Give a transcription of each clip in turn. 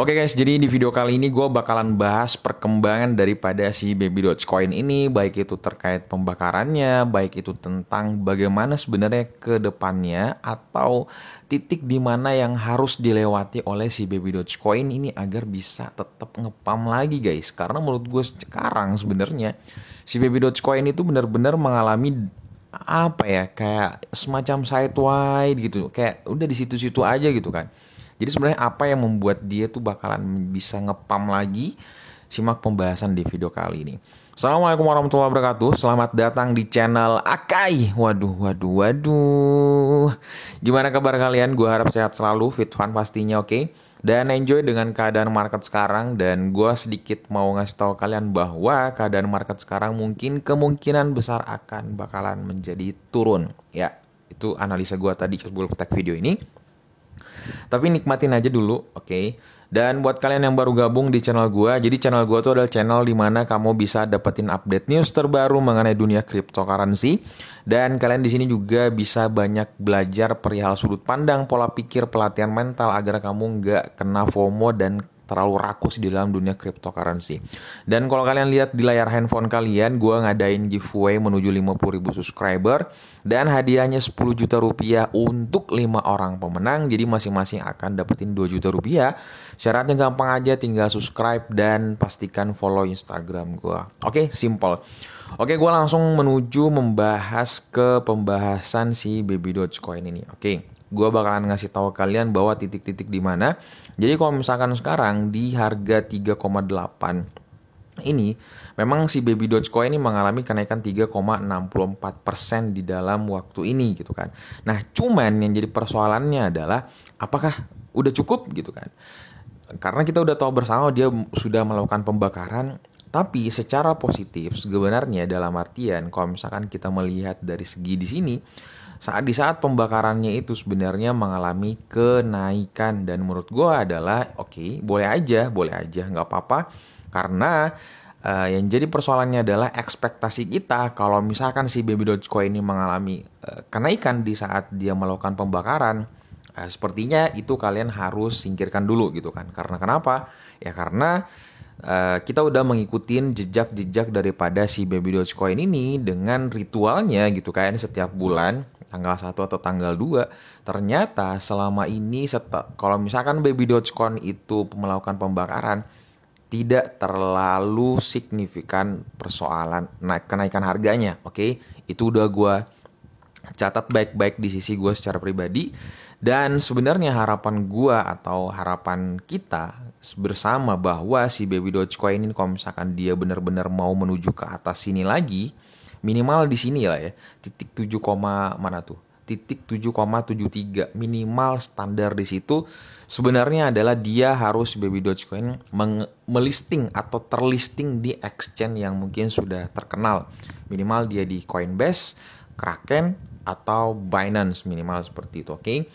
Oke guys, jadi di video kali ini gue bakalan bahas perkembangan daripada si Baby Dogecoin ini, baik itu terkait pembakarannya, baik itu tentang bagaimana sebenarnya ke depannya atau titik di mana yang harus dilewati oleh si Baby Dogecoin ini agar bisa tetap ngepam lagi guys. Karena menurut gue sekarang sebenarnya si Baby Dogecoin itu benar-benar mengalami apa ya, kayak semacam sidewide gitu, kayak udah di situ-situ aja gitu kan. Jadi sebenarnya apa yang membuat dia tuh bakalan bisa ngepam lagi? Simak pembahasan di video kali ini. Assalamualaikum warahmatullahi wabarakatuh. Selamat datang di channel Akai. Waduh. Gimana kabar kalian? Gue harap sehat selalu, fit fun pastinya, oke? Dan enjoy dengan keadaan market sekarang. Dan gue sedikit mau ngasih tahu kalian bahwa keadaan market sekarang mungkin kemungkinan besar akan bakalan menjadi turun. Ya, itu analisa gue tadi sebelum tag video ini. Tapi nikmatin aja dulu, oke? Dan buat kalian yang baru gabung di channel gue, jadi channel gue tuh adalah channel dimana kamu bisa dapetin update news terbaru mengenai dunia cryptocurrency. Dan kalian di sini juga bisa banyak belajar perihal sudut pandang, pola pikir, pelatihan mental agar kamu nggak kena FOMO dan terlalu rakus di dalam dunia cryptocurrency. Dan kalau kalian lihat di layar handphone kalian, gue ngadain giveaway menuju 50.000 subscriber. Dan hadiahnya 10 juta rupiah untuk 5 orang pemenang. Jadi masing-masing akan dapetin 2 juta rupiah. Syaratnya gampang aja, tinggal subscribe dan pastikan follow Instagram gue. Oke, simple. Oke, gue langsung menuju membahas ke pembahasan si Baby Dogecoin ini. Oke, gue bakalan ngasih tahu kalian bahwa titik-titik di mana. Jadi kalau misalkan sekarang di harga 3,8 ini memang si Baby Dogecoin ini mengalami kenaikan 3,64% di dalam waktu ini gitu kan. Nah, cuman yang jadi persoalannya adalah apakah udah cukup gitu kan? Karena kita udah tahu bersama dia sudah melakukan pembakaran, tapi secara positif sebenarnya dalam artian kalau misalkan kita melihat dari segi di sini di saat pembakarannya itu sebenarnya mengalami kenaikan dan menurut gue adalah oke, boleh aja nggak apa-apa karena yang jadi persoalannya adalah ekspektasi kita kalau misalkan si Baby Dogecoin ini mengalami kenaikan di saat dia melakukan pembakaran, sepertinya itu kalian harus singkirkan dulu gitu kan. Karena kenapa? Ya karena kita udah mengikutin jejak-jejak daripada si Baby Dogecoin ini dengan ritualnya gitu kan setiap bulan tanggal 1 atau tanggal 2. Ternyata selama ini kalau misalkan Baby Dogecoin itu melakukan pembakaran tidak terlalu signifikan persoalan kenaikan harganya, oke? Itu udah gue catat baik-baik di sisi gue secara pribadi. Dan sebenarnya harapan gue atau harapan kita bersama bahwa si Baby Dogecoin ini kalau misalkan dia benar-benar mau menuju ke atas sini lagi, minimal di sini lah ya, titik 7, mana tuh? Titik 7,73 minimal standar di situ sebenarnya adalah dia harus Baby Dogecoin melisting atau terlisting di exchange yang mungkin sudah terkenal. Minimal dia di Coinbase, Kraken atau Binance minimal seperti itu, oke?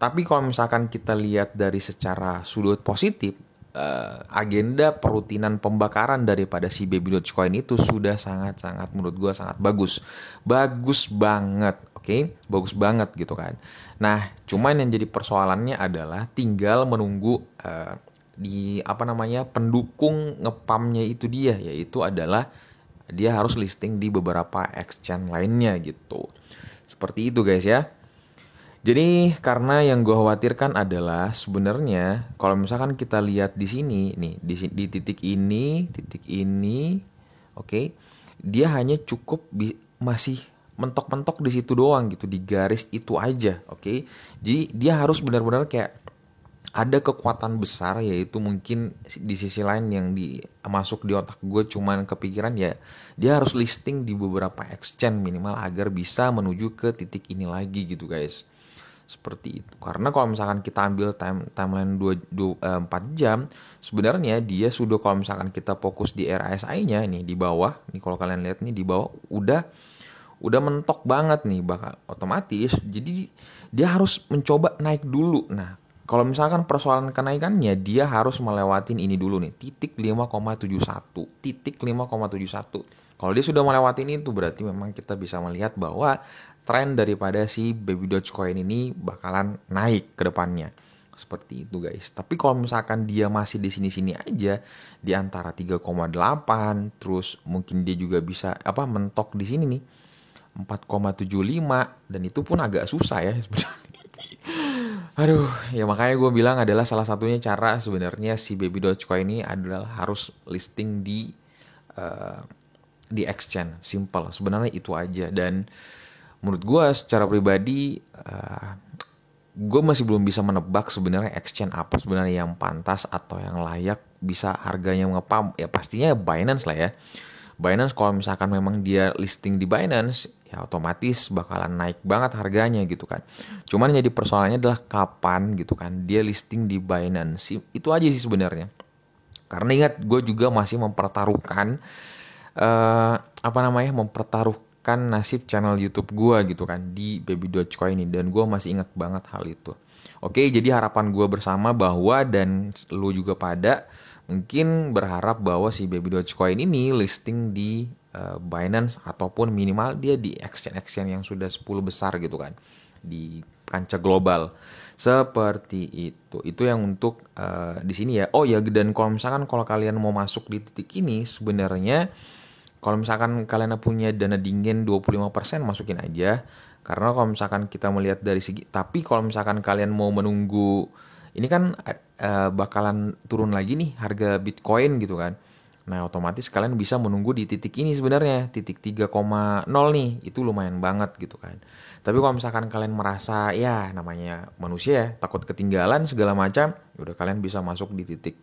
Tapi kalau misalkan kita lihat dari secara sudut positif, agenda perutinan pembakaran daripada si Baby Dogecoin itu sudah sangat-sangat menurut gue sangat bagus banget, oke? Bagus banget gitu kan. Nah, cuman yang jadi persoalannya adalah tinggal menunggu pendukung ngepamnya itu dia, yaitu adalah dia harus listing di beberapa exchange lainnya gitu. Seperti itu guys ya. Jadi karena yang gue khawatirkan adalah sebenarnya kalau misalkan kita lihat di sini nih di titik ini, oke, dia hanya cukup masih mentok-mentok di situ doang gitu, di garis itu aja, oke. Jadi dia harus benar-benar kayak ada kekuatan besar, yaitu mungkin di sisi lain yang masuk di otak gue cuman kepikiran ya dia harus listing di beberapa exchange minimal agar bisa menuju ke titik ini lagi gitu guys. Seperti itu. Karena kalau misalkan kita ambil timeline 4 jam, sebenarnya dia sudah, kalau misalkan kita fokus di RSI-nya nih di bawah, nih kalau kalian lihat nih di bawah udah mentok banget nih, bakal otomatis jadi dia harus mencoba naik dulu. Nah, kalau misalkan persoalan kenaikannya dia harus melewatin ini dulu nih, titik 5,71. Kalau dia sudah melewatin itu berarti memang kita bisa melihat bahwa tren daripada si Baby Dogecoin ini bakalan naik ke depannya. seperti itu guys. Tapi kalau misalkan dia masih di sini-sini aja di antara 3,8, terus mungkin dia juga bisa mentok di sini nih 4,75, dan itu pun agak susah ya sebenarnya. Aduh, ya makanya gue bilang adalah salah satunya cara sebenarnya si Baby Dogecoin ini adalah harus listing eh, di exchange. Simple, sebenarnya itu aja. Dan menurut gue secara pribadi, gue masih belum bisa menebak sebenarnya exchange apa sebenarnya yang pantas atau yang layak bisa harganya ngepump. Ya pastinya Binance lah ya. Binance kalau misalkan memang dia listing di Binance, ya otomatis bakalan naik banget harganya gitu kan. Cuman jadi persoalannya adalah kapan gitu kan dia listing di Binance. Itu aja sih sebenarnya. Karena ingat, gue juga masih mempertaruhkan mempertaruhkan nasib channel YouTube gue gitu kan di Baby Dogecoin ini, dan gue masih ingat banget hal itu. Oke, jadi harapan gue bersama bahwa, dan lu juga pada mungkin berharap bahwa si Baby Dogecoin ini listing di Binance ataupun minimal dia di exchange yang sudah 10 besar gitu kan di kancah global. Seperti itu. Itu yang untuk di sini ya. Oh ya, dan kalau kalian mau masuk di titik ini sebenarnya, kalau misalkan kalian punya dana dingin 25%, masukin aja. Karena kalau misalkan kita melihat dari segi, tapi kalau misalkan kalian mau menunggu, ini kan bakalan turun lagi nih harga Bitcoin gitu kan. Nah otomatis kalian bisa menunggu di titik ini sebenarnya, titik 3,0 nih, itu lumayan banget gitu kan. Tapi kalau misalkan kalian merasa ya namanya manusia ya, takut ketinggalan segala macam, udah kalian bisa masuk di titik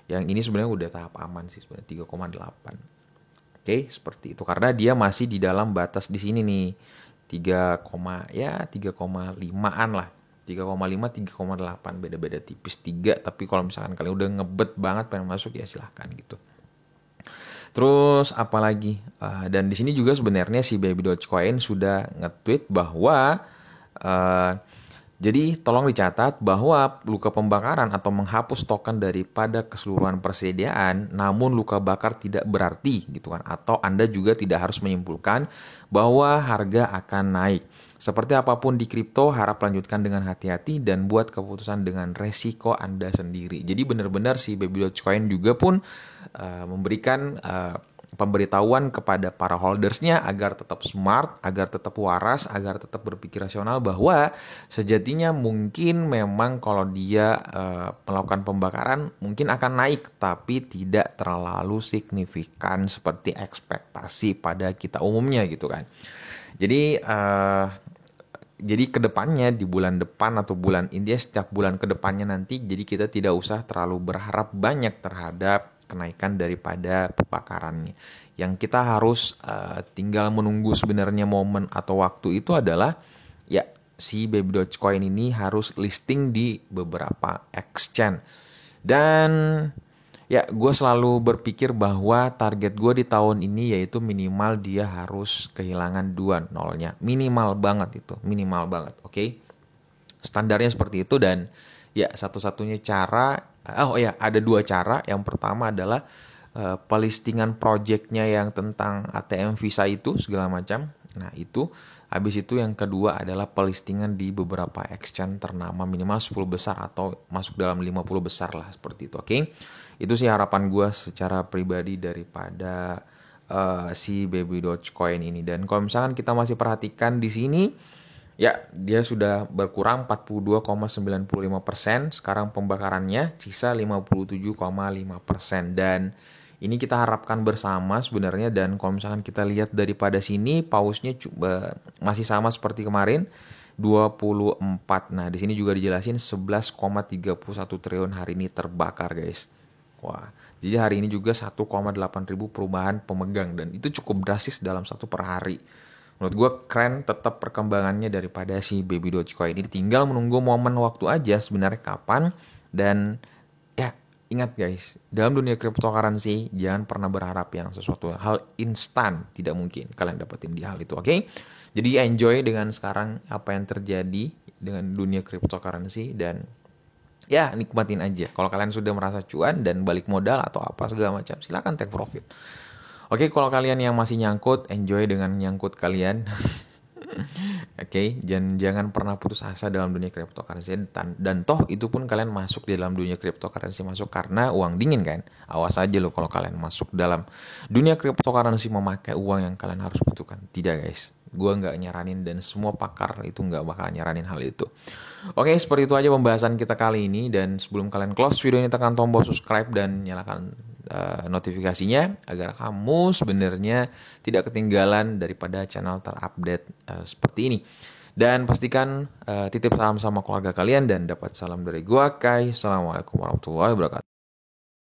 yang ini sebenarnya udah tahap aman sih sebenarnya 3,8. Oke, seperti itu. Karena dia masih di dalam batas di sini nih. 3,5-an lah. 3,5, 3,8, beda-beda tipis 3. Tapi kalau misalkan kalian udah ngebet banget pengen masuk, ya silahkan gitu. Terus apalagi? Dan di sini juga sebenarnya si Baby Dogecoin sudah nge-tweet bahwa jadi tolong dicatat bahwa luka pembakaran atau menghapus token daripada keseluruhan persediaan, namun luka bakar tidak berarti gitu kan, atau Anda juga tidak harus menyimpulkan bahwa harga akan naik. Seperti apapun di kripto, harap lanjutkan dengan hati-hati dan buat keputusan dengan resiko Anda sendiri. Jadi benar-benar si Baby Dogecoin juga pun memberikan pemberitahuan kepada para holdersnya agar tetap smart, agar tetap waras, agar tetap berpikir rasional bahwa sejatinya mungkin memang kalau dia melakukan pembakaran mungkin akan naik, tapi tidak terlalu signifikan seperti ekspektasi pada kita umumnya gitu kan. Jadi kedepannya di bulan depan atau bulan ini, setiap bulan kedepannya nanti, jadi kita tidak usah terlalu berharap banyak terhadap kenaikan daripada pembakarannya. Yang kita harus tinggal menunggu sebenarnya momen atau waktu itu adalah ya si Baby Dogecoin ini harus listing di beberapa exchange. Dan ya gue selalu berpikir bahwa target gue di tahun ini yaitu minimal dia harus kehilangan 2 nolnya. Minimal banget itu, minimal banget, oke? Standarnya seperti itu. Dan ya satu-satunya cara, ada 2 cara. Yang pertama adalah pelistingan projectnya yang tentang ATM Visa itu segala macam. Nah itu, habis itu yang kedua adalah pelistingan di beberapa exchange ternama minimal 10 besar atau masuk dalam 50 besar lah, seperti itu, oke? Itu sih harapan gue secara pribadi daripada si Baby Dogecoin ini. Dan kalau misalkan kita masih perhatikan di sini, ya dia sudah berkurang 42,95%. Sekarang pembakarannya sisa 57,5%. Dan ini kita harapkan bersama sebenarnya. Dan kalau misalkan kita lihat daripada sini, pausnya masih sama seperti kemarin, 24. Nah di sini juga dijelasin 11,31 triliun hari ini terbakar guys. Wah, jadi hari ini juga 1,8 ribu perubahan pemegang, dan itu cukup drastis dalam 1 per hari. Menurut gue keren tetap perkembangannya daripada si Baby Dogecoin ini. Tinggal menunggu momen waktu aja sebenarnya kapan. Dan ya ingat guys, dalam dunia cryptocurrency jangan pernah berharap yang sesuatu hal instan. Tidak mungkin kalian dapetin di hal itu, oke? Jadi enjoy dengan sekarang apa yang terjadi dengan dunia cryptocurrency, dan ya nikmatin aja. Kalau kalian sudah merasa cuan dan balik modal atau apa segala macam, silakan take profit. Oke, kalau kalian yang masih nyangkut, enjoy dengan nyangkut kalian. Oke, jangan pernah putus asa dalam dunia cryptocurrency dan toh itu pun kalian masuk di dalam dunia cryptocurrency masuk karena uang dingin kan. Awas aja lo kalau kalian masuk dalam dunia cryptocurrency memakai uang yang kalian harus butuhkan. Tidak guys, gua nggak nyaranin dan semua pakar itu nggak bakal nyaranin hal itu. Oke, seperti itu aja pembahasan kita kali ini dan sebelum kalian close video ini tekan tombol subscribe dan nyalakan notifikasinya agar kamu sebenarnya tidak ketinggalan daripada channel terupdate seperti ini. Dan pastikan titip salam sama keluarga kalian dan dapat salam dari gua Kai. Assalamualaikum warahmatullahi wabarakatuh.